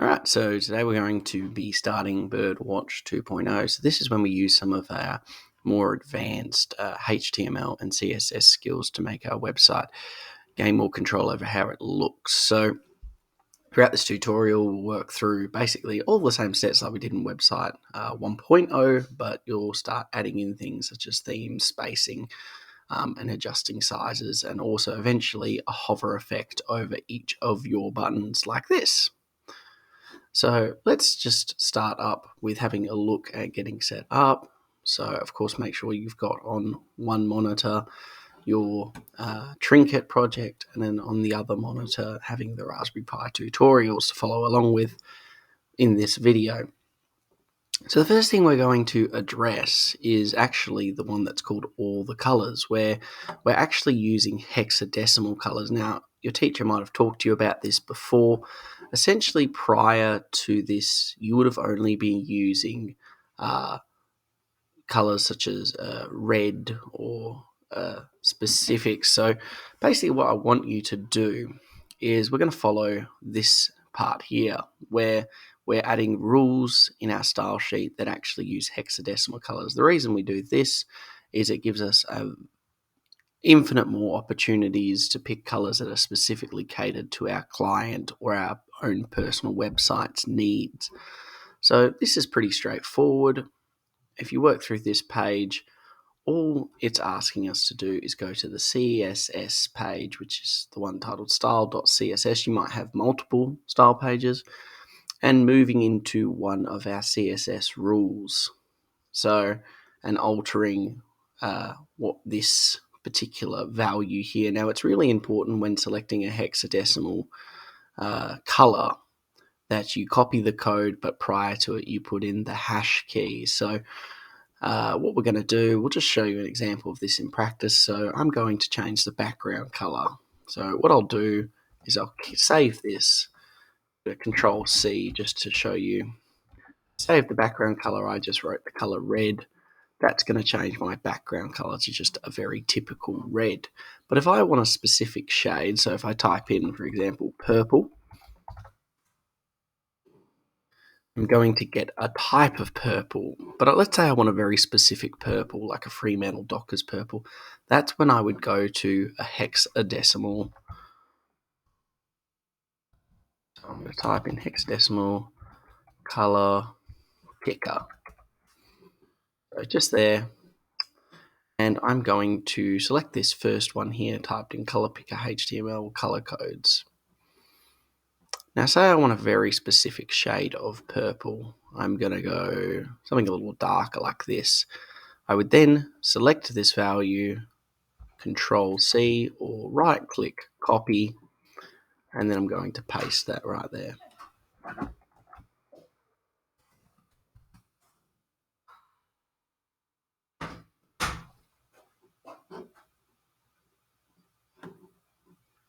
All right, so today we're going to be starting Birdwatch 2.0. So this is when we use some of our more advanced HTML and CSS skills to make our website gain more control over how it looks. So throughout this tutorial, we'll work through basically all the same steps like we did in website 1.0, but you'll start adding in things such as themes, spacing, and adjusting sizes, and also eventually a hover effect over each of your buttons like this. So let's just start up with having a look at getting set up. So of course, make sure you've got on one monitor your Trinket project, and then on the other monitor having the Raspberry Pi tutorials to follow along with in this video. So the first thing we're going to address is actually the one that's called all the colors, where we're actually using hexadecimal colors. Now, your teacher might have talked to you about this before. Essentially, prior to this, you would have only been using colors such as red or specifics. So basically what I want you to do is we're going to follow this part here where we're adding rules in our style sheet that actually use hexadecimal colors. The reason we do this is it gives us infinite more opportunities to pick colors that are specifically catered to our client or our own personal website's needs. So this is pretty straightforward. If you work through this page, all it's asking us to do is go to the CSS page, which is the one titled style.css. You might have multiple style pages, and moving into one of our CSS rules. So, and altering what this particular value here. Now, it's really important when selecting a hexadecimal color that you copy the code, but prior to it, you put in the hash key. So what we're going to do, we'll just show you an example of this in practice. So I'm going to change the background color. So what I'll do is I'll save this, Control C, just to show you. Save the background color. I just wrote the color red. That's going to change my background color to just a very typical red. But if I want a specific shade, so if I type in, for example, purple, I'm going to get a type of purple, but let's say I want a very specific purple, like a Fremantle Dockers purple. That's when I would go to a hexadecimal. So I'm going to type in hexadecimal color picker. So just there. And I'm going to select this first one here, typed in color picker HTML color codes. Now, say I want a very specific shade of purple. I'm going to go something a little darker like this. I would then select this value, Control C, or right click, copy, and then I'm going to paste that right there.